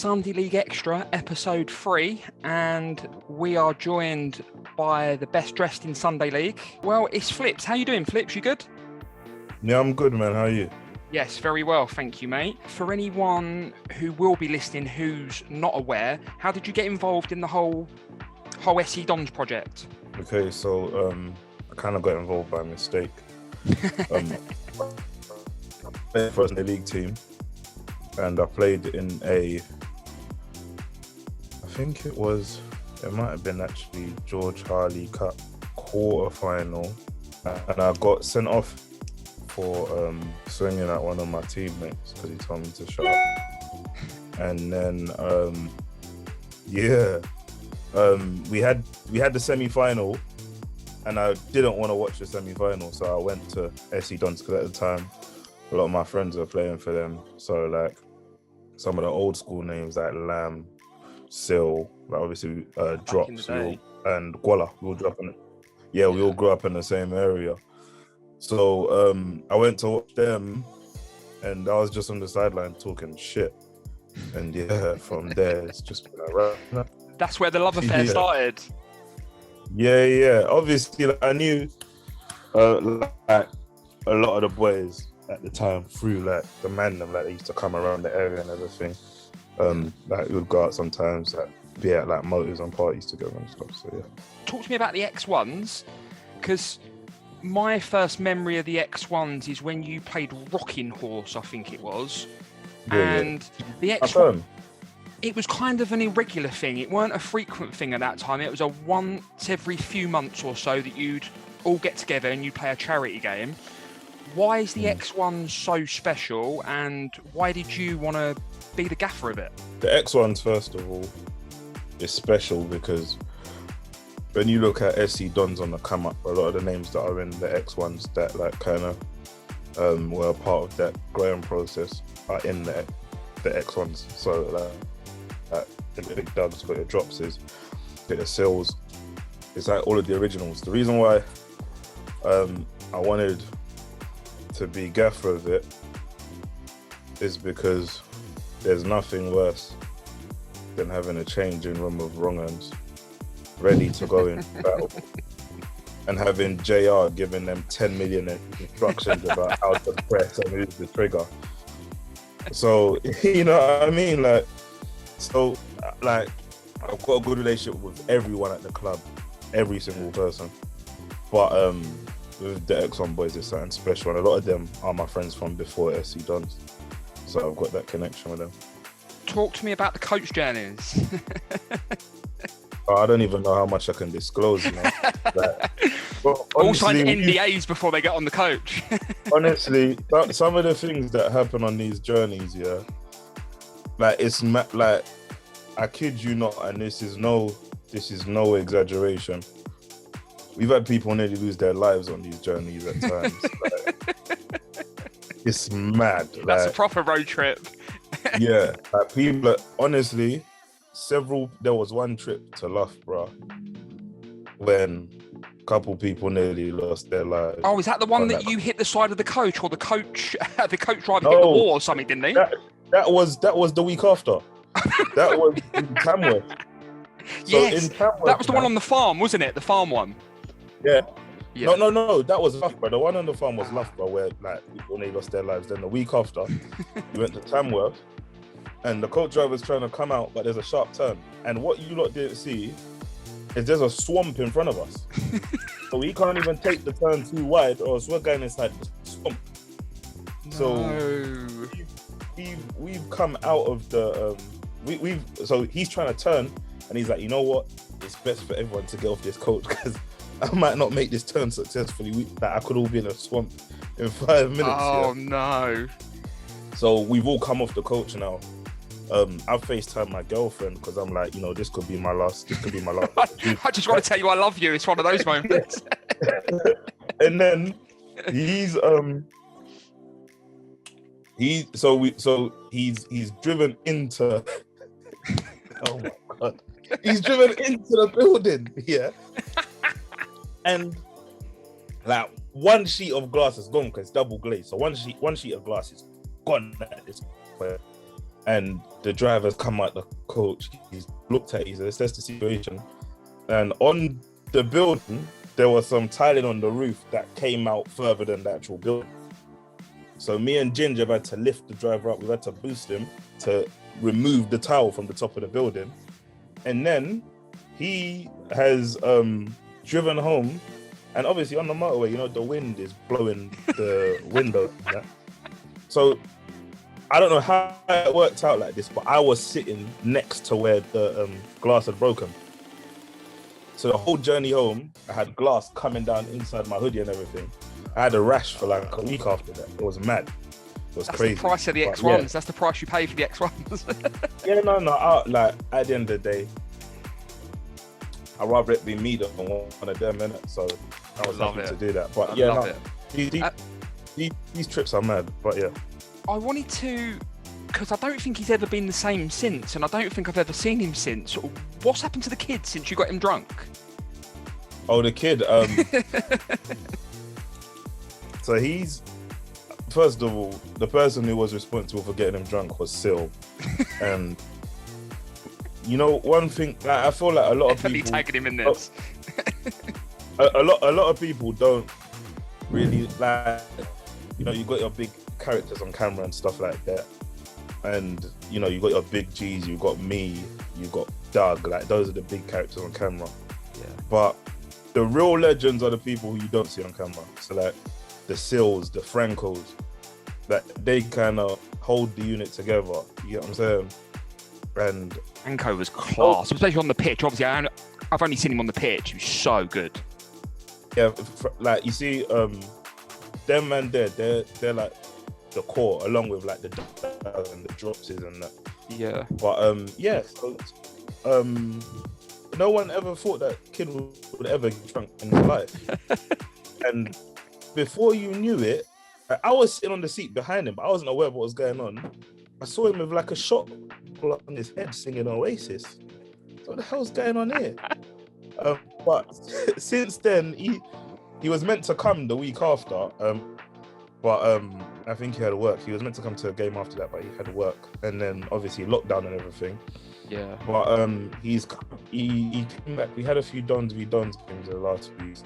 Sunday League Extra, episode 3, and we are joined by the best dressed in Sunday League. Well, it's Flips. How you doing, Flips? You good? Yeah, I'm good, man. How are you? Yes, very well, thank you, mate. For anyone who will be listening who's not aware, how did you get involved in the whole SE Dons project? Okay, so I kind of got involved by mistake. I played for the league team, and I played in I think it might have been actually George Harley Cup quarter-final, and I got sent off for swinging at one of my teammates because he told me to shut up. And then we had the semi-final, and I didn't want to watch the semi-final, so I went to SE Dons because at the time a lot of my friends were playing for them. So like some of the old school names like Lamb, Sil, like obviously Drops, and Guala. We all grew up we all grew up in the same area. So I went to watch them, and I was just on the sideline talking shit. And yeah, from there it's just been around. That's where the love affair started. Yeah. Obviously, like, I knew like a lot of the boys at the time through like the man them, like they used to come around the area and everything. Like we would go out sometimes, like be at like motives and parties together and stuff. So yeah. Talk to me about the X1s, because my first memory of the X1s is when you played Rocking Horse, I think it was. The X1, it was kind of an irregular thing. It weren't a frequent thing at that time. It was a once every few months or so that you'd all get together and you'd play a charity game. Why is the X1 so special, and why did you want to be the gaffer of it? The X1s, first of all, is special because when you look at SE Dons on the come up, a lot of the names that are in the X1s that like kind of were a part of that growing process are in the X1s. So like the Big Dubs, got your Dropses, got your Sills. It's like all of the originals. The reason why I wanted to be gaffer of it is because there's nothing worse than having a changing room of wrong uns ready to go in battle and having JR giving them 10 million instructions about how to press and who's the trigger. So, you know what I mean? Like, so, like, I've got a good relationship with everyone at the club, every single person. But with the X1 boys, it's something special, and a lot of them are my friends from before SE Dons. So I've got that connection with them. Talk to me about the coach journeys. I don't even know how much I can disclose, you know. All signed NDAs before they get on the coach. Honestly, some of the things that happen on these journeys, yeah, like like I kid you not, and this is no exaggeration. We've had people nearly lose their lives on these journeys at times. It's mad. That's a proper road trip. Yeah, like people. Honestly, there was one trip to Loughborough when a couple people nearly lost their lives. Oh, is that the one that you hit the side of the coach, or the coach driver hit the wall or something, didn't he? That was the week after. That was in Tamworth. Yes, that was the one on the farm, wasn't it? The farm one. Yeah. No. That was Loughborough. The one on the farm was Loughborough, where like when they lost their lives. Then the week after, we went to Tamworth, and the coach driver's trying to come out, but there's a sharp turn. And what you lot didn't see is there's a swamp in front of us. So we can't even take the turn too wide, or else we're going inside the swamp. So we've come out of the so he's trying to turn, and he's like, you know what? It's best for everyone to get off this coach because I might not make this turn successfully. I could all be in a swamp in 5 minutes. Oh, yeah. No. So we've all come off the coach now. I've FaceTimed my girlfriend because I'm like, you know, this could be my last. I just want to tell you I love you. It's one of those moments. And then he's driven into oh my God. He's driven into the building, yeah. And like one sheet of glass is gone because it's double glazed. So one sheet of glass is gone at this point. and the driver's come out the coach. He's looked at it, he's assessed the situation, and on the building there was some tiling on the roof that came out further than the actual building. So me and Ginger had to lift the driver up. We had to boost him to remove the tile from the top of the building, and then he has driven home. And obviously on the motorway, you know, the wind is blowing the window. Yeah? So I don't know how it worked out like this, but I was sitting next to where the glass had broken. So the whole journey home, I had glass coming down inside my hoodie and everything. I had a rash for like a week after that. It was mad. It was crazy. That's the price of the X1s. Yeah. That's the price you pay for the X1s. Yeah, no. Like at the end of the day, I'd rather it be me than one of them, innit? So I was happy to do that. But these trips are mad. But yeah. I wanted to, because I don't think he's ever been the same since, and I don't think I've ever seen him since. What's happened to the kid since you got him drunk? Oh, the kid. So he's, first of all, the person who was responsible for getting him drunk was Sil. And you know, one thing, like, I feel like a lot of people tagging him in this. A lot of people don't really like. You know, you got your big characters on camera and stuff like that, and you know, you got your big G's, you got me, you got Doug. Like those are the big characters on camera. Yeah. But the real legends are the people who you don't see on camera. So like the Sils, the Francos, that they kind of hold the unit together. You get what I'm saying? And Franco was class, especially on the pitch. Obviously, I've only seen him on the pitch. He was so good. Yeah, like you see, them man they're like the core, along with like the and the dropses and that. Yeah. But yeah, so, no one ever thought that kid would ever get drunk in his life. And before you knew it, I was sitting on the seat behind him, but I wasn't aware of what was going on. I saw him with like a shot on his head singing Oasis. So what the hell's going on here? But since then, he was meant to come the week after, but I think he had work. He was meant to come to a game after that, but he had work, and then obviously lockdown and everything. Yeah. But he came back. We had a few Dons v Dons games in the last week,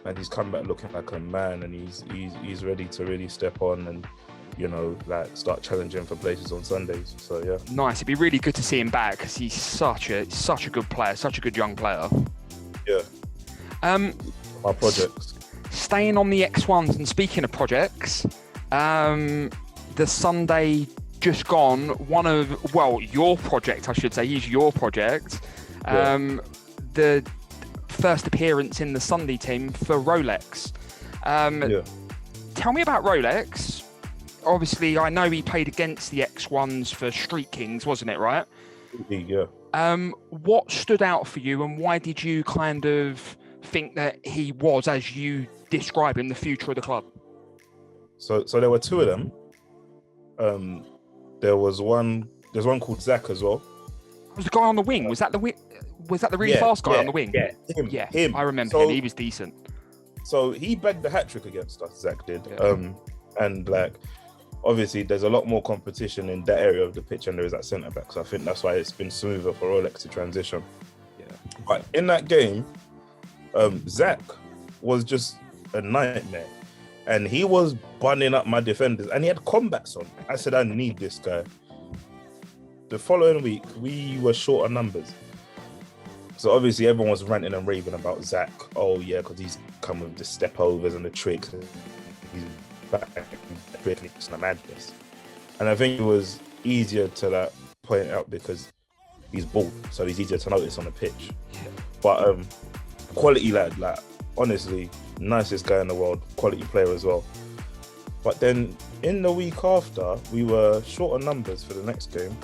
and he's come back looking like a man, and he's ready to really step on and, you know, like start challenging for places on Sundays. So yeah. Nice. It'd be really good to see him back because he's such a good player, such a good young player. Yeah. My projects. Staying on the X1s and speaking of projects, the Sunday just gone, your project, I should say, is your project. Yeah. The first appearance in the Sunday team for Rolex. Yeah. Tell me about Rolex. Obviously, I know he played against the X1s for Street Kings, wasn't it, right? Yeah. What stood out for you, and why did you kind of think that he was, as you describe him, the future of the club? So there were two of them. There's one called Zach as well. Was the guy on the wing? Was that the really fast guy on the wing? Yeah, him. I remember him. He was decent. So he bagged the hat trick against us. Zach did. Yeah. And like, obviously, there's a lot more competition in that area of the pitch than there is at centre back. So I think that's why it's been smoother for Rolex to transition. Yeah. But in that game, Zach was just a nightmare, and he was bunning up my defenders, and he had combats on. I said, I need this guy. The following week, we were short on numbers. So obviously everyone was ranting and raving about Zach. Oh yeah, because he's come with the step overs and the tricks. He's back tricks and madness. And I think it was easier to like point out because he's bald, so he's easier to notice on the pitch. But quality lad, like honestly, nicest guy in the world, quality player as well. But then in the week after, we were short on numbers for the next game.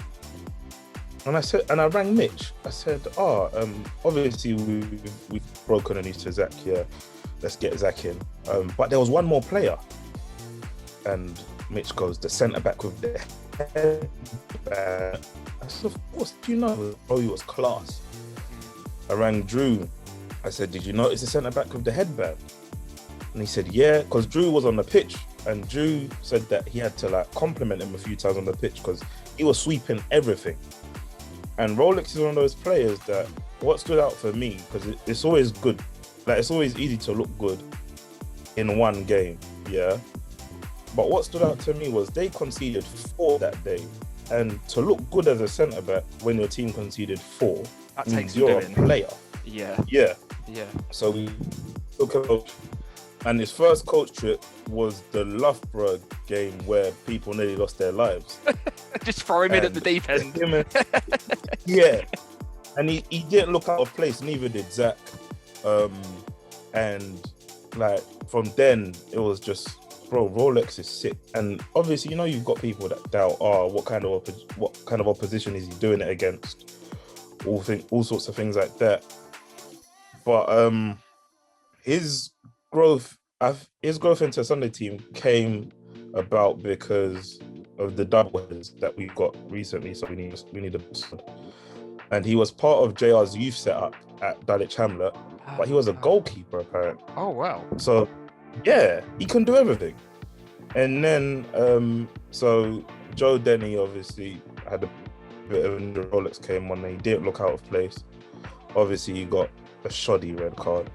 And I rang Mitch. I said, obviously we've broken the news to Zach here. Let's get Zach in. But there was one more player. And Mitch goes, the centre-back with the head. I said, of course, do you know? Oh, he was class. I rang Drew. I said, did you notice the centre-back with the headband? And he said, yeah, because Drew was on the pitch. And Drew said that he had to like compliment him a few times on the pitch because he was sweeping everything. And Rolex is one of those players that what stood out for me, because it's always good, like it's always easy to look good in one game, yeah. But what stood out to me was they conceded 4 that day, and to look good as a centre back when your team conceded 4, that means takes you're doing. a player. Yeah. So we took a coach, and his first coach trip was the Loughborough game where people nearly lost their lives. Just throw him in at the deep end. And he didn't look out of place, neither did Zach. And like from then it was just, bro, Rolex is sick. And obviously, you know, you've got people that doubt, what kind of opposition is he doing it against? All sorts of things like that. But his growth into Sunday team came about because of the doubles that we got recently. So we need a boost. And he was part of JR's youth setup at Dulwich Hamlet, but he was a goalkeeper apparently. Oh wow! So yeah, he can do everything. And then so Joe Denny obviously had a bit of a Rolex came on, and he didn't look out of place. Obviously, he got a shoddy red card,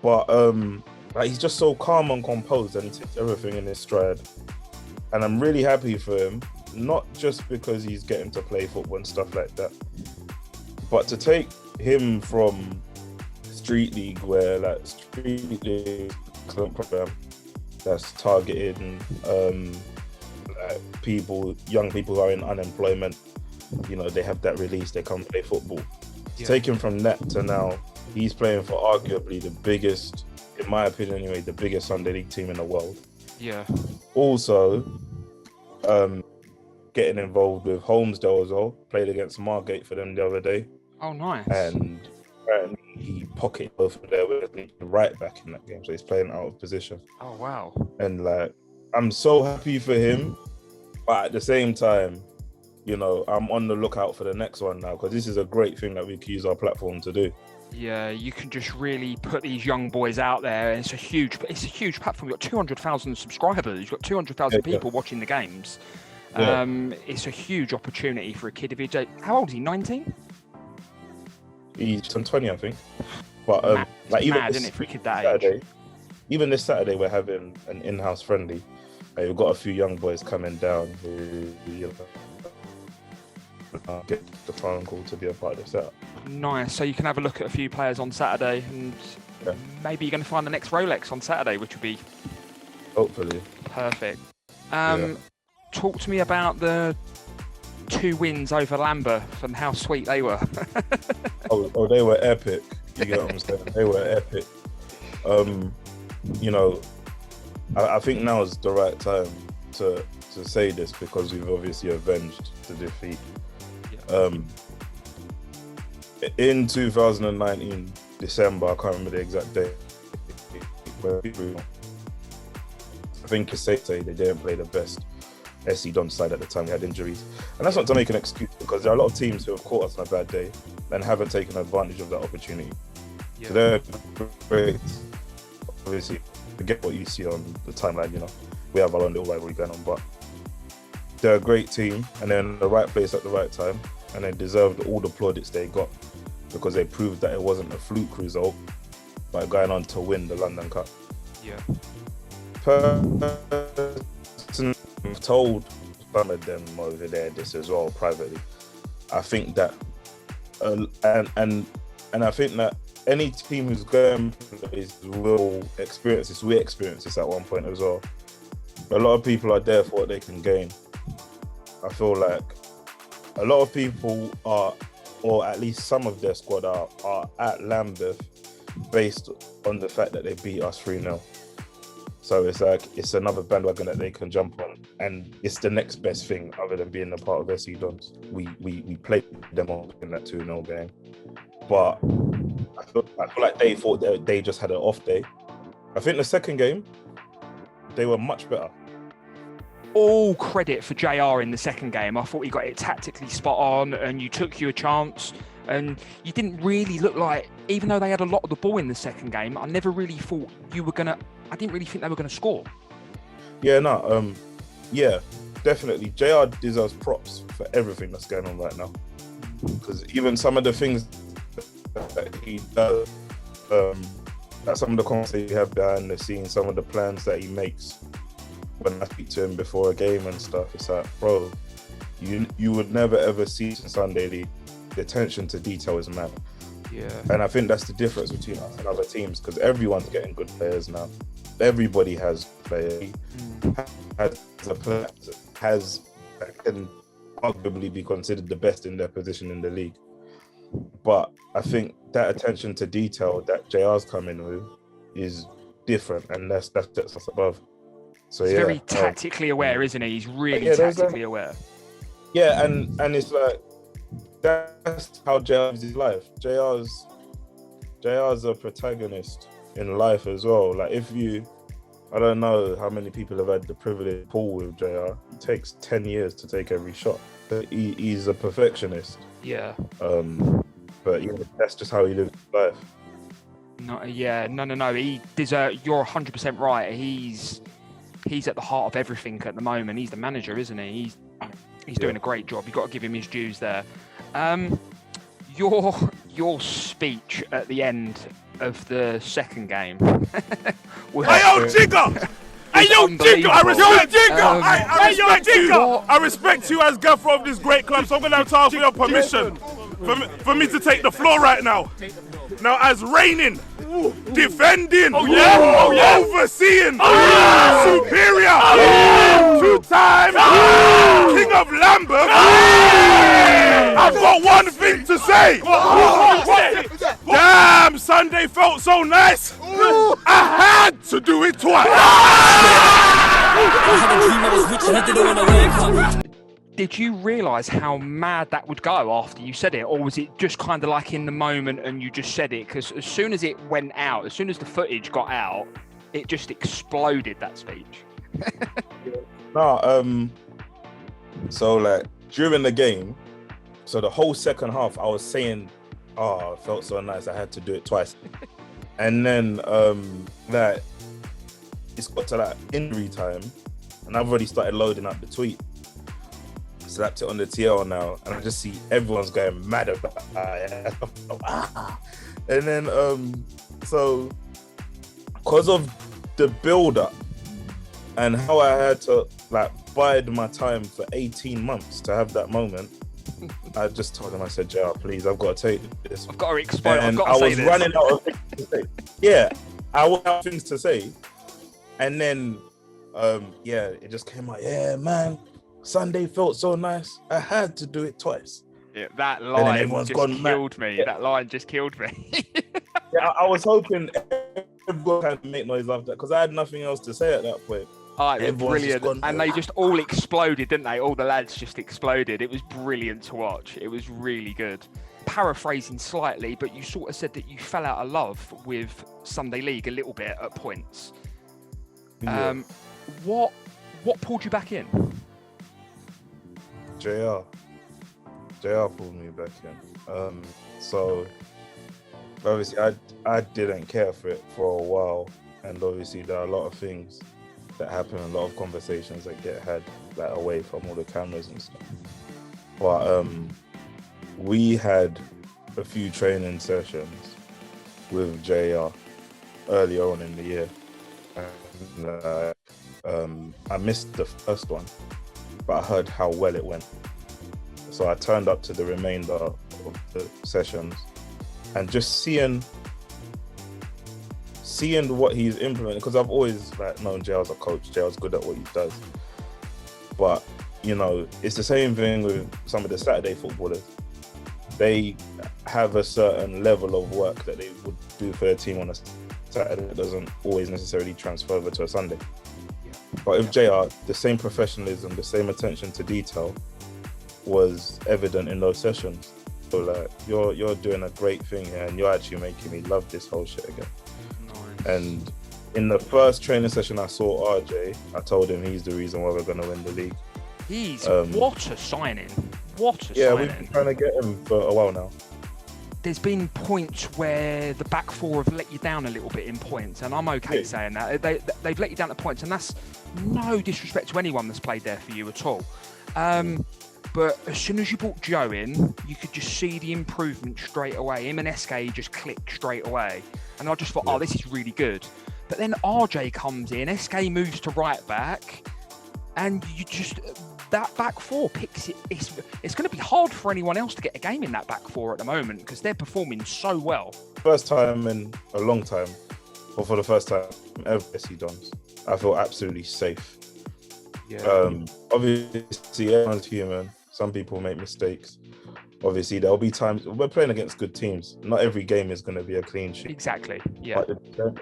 but like he's just so calm and composed, and he takes everything in his stride. And I'm really happy for him, not just because he's getting to play football and stuff like that, but to take him from street league, where like street league program that's targeting like young people who are in unemployment, you know, they have that release, they come play football. Yeah. Take him from that to now, he's playing for arguably the biggest, in my opinion anyway, the biggest Sunday league team in the world. Yeah. Also, getting involved with Holmesdale as well. Played against Margate for them the other day. Oh, nice. And apparently he pocketed both of their right back in that game, so he's playing out of position. Oh, wow. And like, I'm so happy for him, but at the same time, you know, I'm on the lookout for the next one now, because this is a great thing that we can use our platform to do. Yeah, you can just really put these young boys out there. And it's a huge platform. You've got 200,000 subscribers. You've got 200,000 people watching the games. Yeah. It's a huge opportunity for a kid of your age. How old is he? 19? He's 20, I think. But like even mad, isn't it, for a kid that Saturday, age? Even this Saturday, we're having an in-house friendly. We've got a few young boys coming down who you know, get the phone call to be a part of the setup. Nice. So you can have a look at a few players on Saturday, and maybe you're going to find the next Rolex on Saturday, which would be hopefully perfect. Talk to me about the 2 wins over Lambeth and how sweet they were. oh, they were epic. You get what I'm saying? They were epic. You know, I think now is the right time to say this, because we've obviously avenged the defeat. In 2019 December, I can't remember the exact date, I think it's safe to say they didn't play the best SC Don side at the time. We had injuries, and that's not to make an excuse, because there are a lot of teams who have caught us on a bad day and haven't taken advantage of that opportunity. So they're great. Obviously, forget what you see on the timeline, you know, we have our own little rivalry going on, but they're a great team, and they're in the right place at the right time, and they deserved all the plaudits they got, because they proved that it wasn't a fluke result by going on to win the London Cup. Yeah. I've told some of them over there this as well privately. I think that, and I think that any team who's going will experience this. We experienced this at one point as well. A lot of people are there for what they can gain. I feel like a lot of people are, or at least some of their squad are at Lambeth based on the fact that they beat us 3-0. So it's like, it's another bandwagon that they can jump on, and it's the next best thing other than being a part of SC Dons. We played them up in that 2-0 game, but I feel like they thought that they just had an off day. I think the second game, they were much better. All credit for JR in the second game. I thought he got it tactically spot on, and you took your chance, and you didn't really look like, even though they had a lot of the ball in the second game, I never really thought I didn't really think they were gonna score. Yeah, no, yeah. definitely JR deserves props for everything that's going on right now. Because even some of the things that he does, like some of the conversations we have behind the scenes, some of the plans that he makes when I speak to him before a game and stuff, it's like, bro, you would never ever see in Sunday League. The attention to detail is mad. Yeah. And I think that's the difference between us and other teams, because everyone's getting good players now. Everybody has players. Has can arguably be considered the best in their position in the league. But I think that attention to detail that JR's coming with is different, and that's us above. So he's very tactically aware, isn't he? He's really tactically aware. Yeah, and it's like that's how JR lives his life. JR's a protagonist in life as well. Like I don't know how many people have had the privilege to pull with JR. It takes 10 years to take every shot. He's a perfectionist. Yeah. But yeah, that's just how he lives his life. No. He deserves. You're 100% right. He's at the heart of everything at the moment. He's the manager, isn't he? He's doing a great job. You've got to give him his dues there. Your speech at the end of the second game. Hey yo, Jigger! Hey yo, Jigger! I respect you. I respect you as gaffer of this great club. So I'm gonna have to ask for your permission for me to take the floor right now. Now, as reigning, defending, overseeing, superior, two-time King of Lambeth, I've got one thing to say. Damn, Sunday felt so nice. I had to do it twice. Did you realise how mad that would go after you said it, or was it just kind of like in the moment and you just said it? Because as soon as it went out, as soon as the footage got out, it just exploded, that speech. So like during the game, so the whole second half, I was saying, it felt so nice, I had to do it twice. And then like it's got to like injury time, and I've already started loading up the tweet. Slapped it on the TL now, and I just see everyone's going mad about it. And then so because of the build-up and how I had to like bide my time for 18 months to have that moment, I just told him, I said, JR, please, I've got to take this. I've got to explain. And I've got to say this. I was running out of things to say. Yeah, I would have things to say. And then, it just came out, yeah, man, Sunday felt so nice. I had to do it twice. Yeah, that line just killed me. Yeah. That line just killed me. Yeah, I was hoping everyone kind of make noise after that, because I had nothing else to say at that point. It was brilliant. And they just all exploded, didn't they? All the lads just exploded. It was brilliant to watch. It was really good. Paraphrasing slightly, but you sort of said that you fell out of love with Sunday League a little bit at points. Yeah. What pulled you back in? JR pulled me back in. So obviously I didn't care for it for a while, and obviously there are a lot of things that happen, a lot of conversations that get had like away from all the cameras and stuff. But we had a few training sessions with JR earlier on in the year. And, I missed the first one, but I heard how well it went. So I turned up to the remainder of the sessions, and just seeing what he's implementing, because I've always like known JR as a coach. JR's good at what he does. But, you know, it's the same thing with some of the Saturday footballers. They have a certain level of work that they would do for their team on a Saturday that doesn't always necessarily transfer over to a Sunday. But with JR, the same professionalism, the same attention to detail was evident in those sessions. So like, you're doing a great thing here, and you're actually making me love this whole shit again. Nice. And in the first training session I saw RJ, I told him he's the reason why we're going to win the league. What a signing. What a signing. Yeah, we've been trying to get him for a while now. there's been points where the back four have let you down a little bit in points, and I'm okay saying that. They've let you down at points, and that's no disrespect to anyone that's played there for you at all. But as soon as you brought Joe in, you could just see the improvement straight away. Him and SK just clicked straight away. And I just thought, oh, this is really good. But then RJ comes in, SK moves to right back, and you just, that back four picks it. It's going to be hard for anyone else to get a game in that back four at the moment because they're performing so well. First time in a long time, or for the first time ever, SC Dons, I feel absolutely safe. Yeah. Obviously, everyone's human. Some people make mistakes. Obviously, there'll be times we're playing against good teams. Not every game is going to be a clean sheet. Exactly. Yeah. But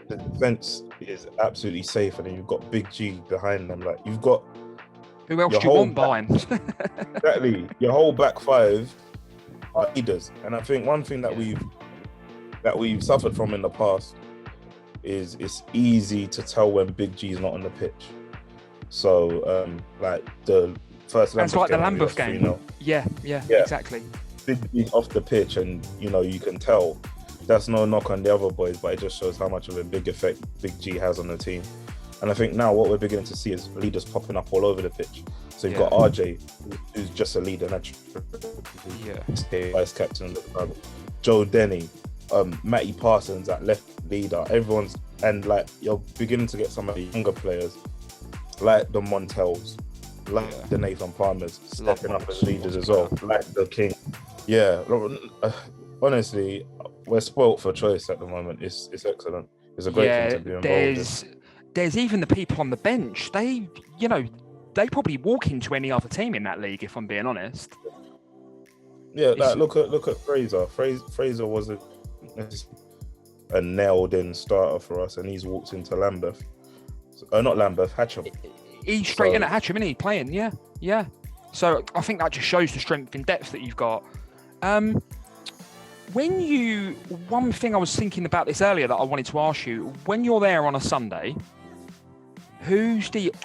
the defense is absolutely safe, and then you've got Big G behind them. Like you've got. Who else do you want behind? Exactly. Your whole back five are leaders, and I think one thing that we've suffered from in the past is it's easy to tell when Big G is not on the pitch. So, like the first Lambeth That's like game, the Lambeth game. Yeah, exactly. Big G off the pitch, and you can tell. That's no knock on the other boys, but it just shows how much of a big effect Big G has on the team. And I think now what we're beginning to see is leaders popping up all over the pitch. So you've got RJ, who's just a leader, vice captain of the club. Joe Denny, Matty Parsons at left leader. Everyone's, and like you're beginning to get some of the younger players, like the Montels, like the Nathan Palmers, stepping up as leaders as well, like the King. Yeah, honestly, we're spoilt for choice at the moment. It's excellent. It's a great thing to be involved in. There's even the people on the bench. They probably walk into any other team in that league, if I'm being honest. Yeah, like look at Fraser. Fraser was a nailed-in starter for us, and he's walked into Lambeth. Not Lambeth, Hatcham. He's straight in at Hatcham, isn't he? Playing, yeah. So I think that just shows the strength and depth that you've got. One thing I was thinking about this earlier that I wanted to ask you, when you're there on a Sunday,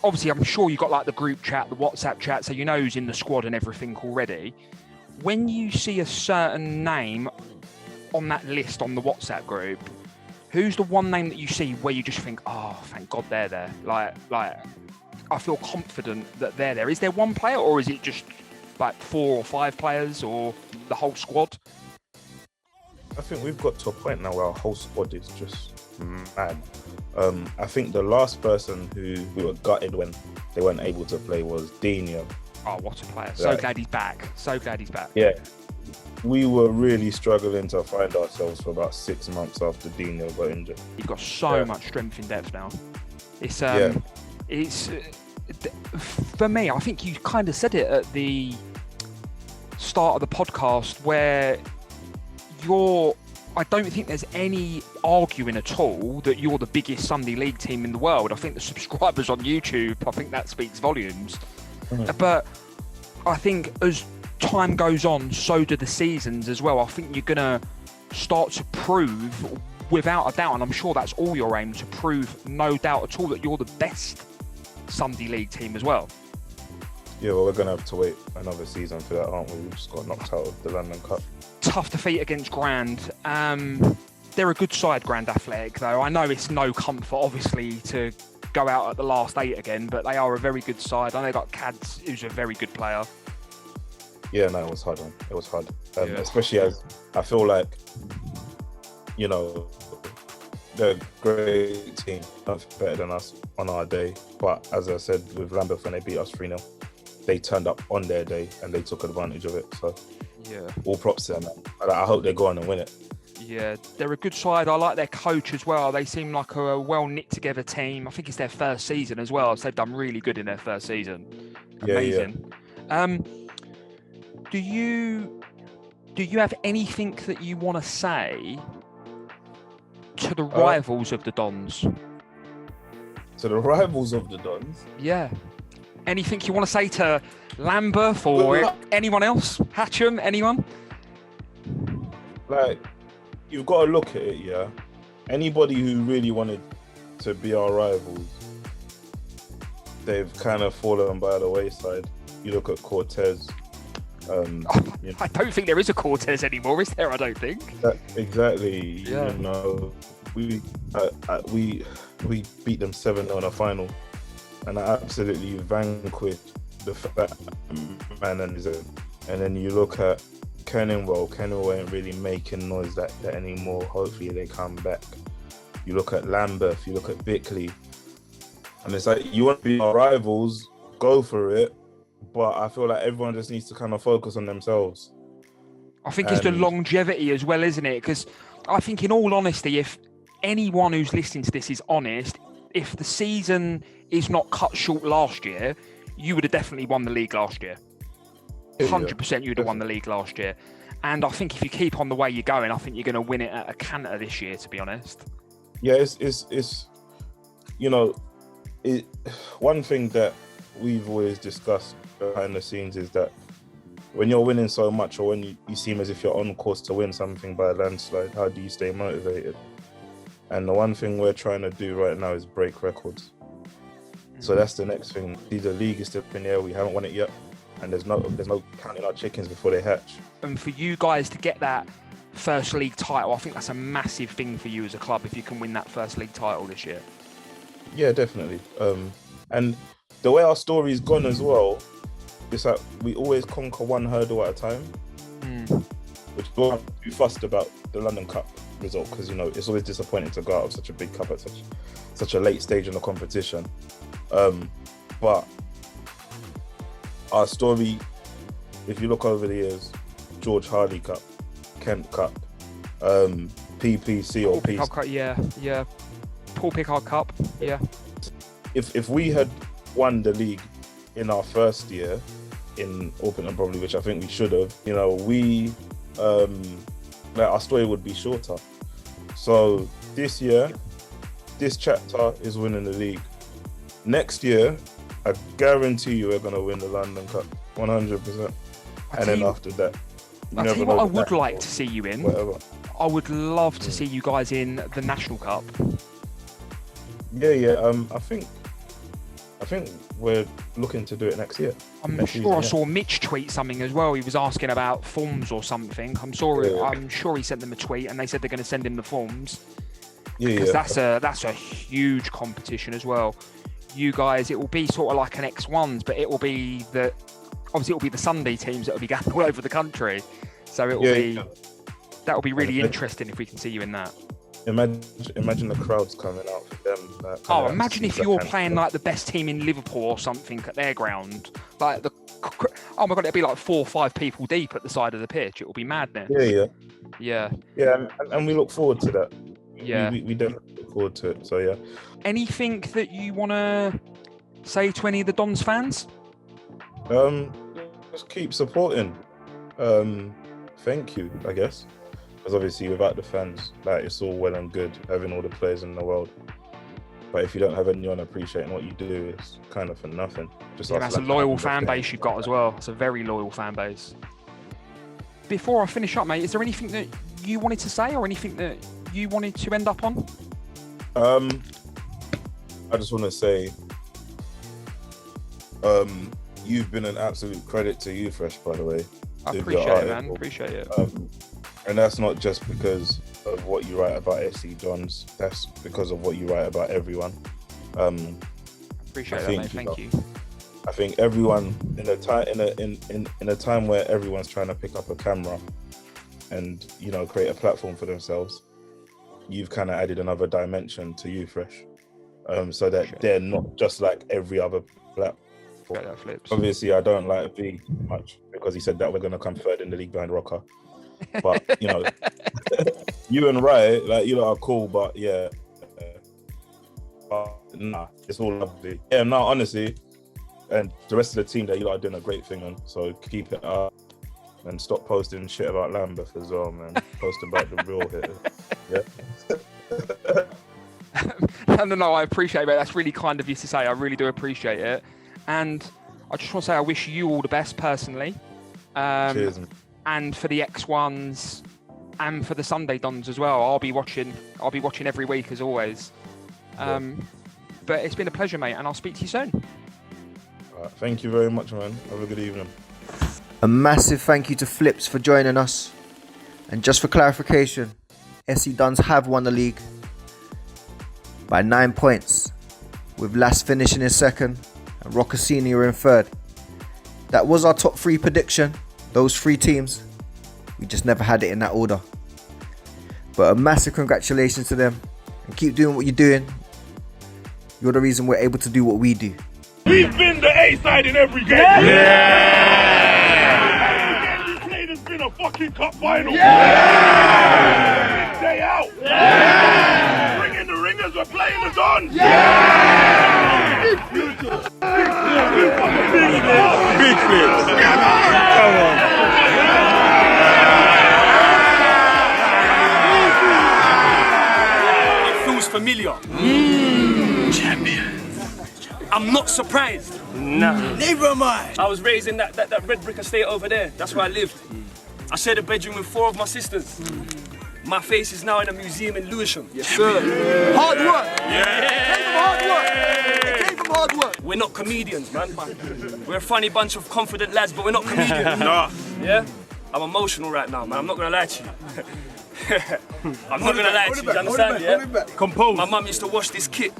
obviously I'm sure you've got like the group chat, the WhatsApp chat, so you know who's in the squad and everything already. When you see a certain name on that list on the WhatsApp group, who's the one name that you see where you just think, oh, thank God they're there? Like I feel confident that they're there. Is there one player, or is it just like 4 or 5 players, or the whole squad? I think we've got to a point now where our whole squad is just mad. I think the last person who we were gutted when they weren't able to play was Dino. Oh, what a player. So glad he's back. Yeah. We were really struggling to find ourselves for about 6 months after Dino got injured. You've got so much strength in depth now. It's for me, I think you kind of said it at the start of the podcast where I don't think there's any arguing at all that you're the biggest Sunday League team in the world. I think the subscribers on YouTube, I think that speaks volumes. But I think as time goes on, so do the seasons as well. I think you're going to start to prove, without a doubt, and I'm sure that's all your aim, to prove no doubt at all that you're the best Sunday League team as well. Yeah, well, we're going to have to wait another season for that, aren't we? We just got knocked out of the London Cup. Tough defeat against Grand. They're a good side, Grand Athletic, though. I know it's no comfort, obviously, to go out at the last 8 again, but they are a very good side. I know they got Cads, who's a very good player. Yeah, no, it was hard, man. It was hard. Especially as I feel like, they're a great team, better than us on our day. But as I said, with Lambeth, when they beat us 3-0, they turned up on their day and they took advantage of it. So, all props to them, man. I hope they go on and win it. Yeah, they're a good side. I like their coach as well. They seem like a well knit together team. I think it's their first season as well. So they've done really good in their first season. Amazing. Yeah. Do you have anything that you want to say to the rivals of the Dons? To the rivals of the Dons? Yeah. Anything you want to say to Lambeth or anyone else? Hatcham, anyone? Like, you've got to look at it, yeah? Anybody who really wanted to be our rivals, they've kind of fallen by the wayside. You look at Cortez, I don't think there is a Cortez anymore, is there? I don't think. Exactly. Yeah. You know, we beat them 7-0 in a final, and I absolutely vanquished the fat man and his own. And then you look at Kenilworth ain't really making noise like that anymore. Hopefully they come back. You look at Lambeth, you look at Bickley, and it's like, you want to be our rivals, go for it. But I feel like everyone just needs to kind of focus on themselves. I think it's the longevity as well, isn't it? Because I think, in all honesty, if anyone who's listening to this is honest, if the season is not cut short last year, you would have definitely won the league last year. 100% you'd have won the league last year. And I think if you keep on the way you're going, I think you're going to win it at a canter this year, to be honest. Yeah, it's you know, one thing that we've always discussed behind the scenes is that when you're winning so much, or when you seem as if you're on course to win something by a landslide, how do you stay motivated? And the one thing we're trying to do right now is break records. So that's the next thing. The league is still in the air. We haven't won it yet, and there's no counting our chickens before they hatch. And for you guys to get that first league title, I think that's a massive thing for you as a club if you can win that first league title this year. Yeah, definitely. And the way our story's gone as well, it's like we always conquer one hurdle at a time, which we're not too fussed about the London Cup result, because, you know, it's always disappointing to go out of such a big cup at such a late stage in the competition. But our story, if you look over the years, George Harley Cup, Kent Cup, PPC or Paul Cup, yeah. Paul Pickard Cup, yeah. If we had won the league in our first year in Orpington, probably, which I think we should have, you know, our story would be shorter. So this year, this chapter is winning the league. Next year, I guarantee you we're going to win the London Cup, 100%. And then after that, I'll tell you what I would like to see you in. Whatever. I would love to see you guys in the National Cup. Yeah. I think we're looking to do it next year. I'm sure I saw Mitch tweet something as well. He was asking about forms or something. I'm sure he sent them a tweet, and they said they're going to send him the forms. Because that's a huge competition as well. You guys, it will be sort of like an X1s, but it will be the Sunday teams that will be going all over the country. So it will that will be really interesting if we can see you in that. Imagine the crowds coming out for them. Imagine if you're playing like the best team in Liverpool or something at their ground. Oh my God, it'll be like 4 or 5 people deep at the side of the pitch. It will be madness. Yeah, and we look forward to that. Yeah, we definitely look forward to it. So yeah. Anything that you want to say to any of the Dons fans? Just keep supporting. Thank you, I guess. Because obviously without the fans, like, it's all well and good having all the players in the world. But if you don't have anyone appreciating what you do, it's kind of for nothing. That's a loyal fan base you've got as well. It's a very loyal fan base. Before I finish up, mate, is there anything that you wanted to say or anything that you wanted to end up on? I just want to say, you've been an absolute credit to Urfresh, by the way. I appreciate it, man. Appreciate it. And that's not just because of what you write about SC Dons. That's because of what you write about everyone. Appreciate that, mate. Thank you. I think everyone in a time where everyone's trying to pick up a camera and, you know, create a platform for themselves, you've kind of added another dimension to Urfresh, so that they're not just like every other platform. Obviously, I don't like V much because he said that we're going to come third in the league behind Rocker. But, you know, you and Rai, like, you lot are cool, but yeah, nah, it's all lovely. Yeah, no, honestly, and the rest of the team that you lot are doing a great thing on, so keep it up and stop posting shit about Lambeth as well, man. Post about the real hitters. Yeah. No, I appreciate it, mate. That's really kind of you to say. I really do appreciate it. And I just want to say I wish you all the best personally. Cheers, man. And for the X1s and for the Sunday Dons as well. I'll be watching every week as always. But it's been a pleasure, mate, and I'll speak to you soon. Thank you very much, man. Have a good evening. A massive thank you to Flips for joining us. And just for clarification, SC Dons have won the league by 9 points, with Lass finishing in second and Roccasini in third. That was our top 3 prediction, those 3 teams. We just never had it in that order. But a massive congratulations to them, and keep doing what you're doing. You're the reason we're able to do what we do. We've been the A side in every game. Yeah! Every game we played has been a fucking cup final. Yeah! Day out. Yeah! Bring in the ringers, we're playing the Dons. Yeah! Big flips. Big flips. Come on. It feels familiar. Champion. I'm not surprised. Nah. Neither am I. I was raised in that red brick estate over there. That's where I lived. I shared a bedroom with 4 of my sisters. My face is now in a museum in Lewisham. Yes, sir. Yeah. Hard work. Yeah. It came from hard work. It came from hard work. We're not comedians, man. We're a funny bunch of confident lads, but we're not comedians. Nah. Yeah? I'm emotional right now, man. I'm not gonna lie to you. I'm not gonna lie to you, you understand, yeah? Compose. My mum used to wash this kit.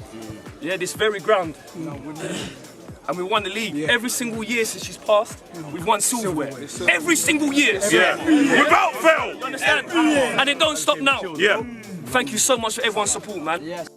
Yeah, this very ground. And we won the league. Yeah. Every single year since she's passed, we've won silverware. Every single year. Yeah. Without fail. You understand? And it don't stop now. Yeah. Thank you so much for everyone's support, man. Yes.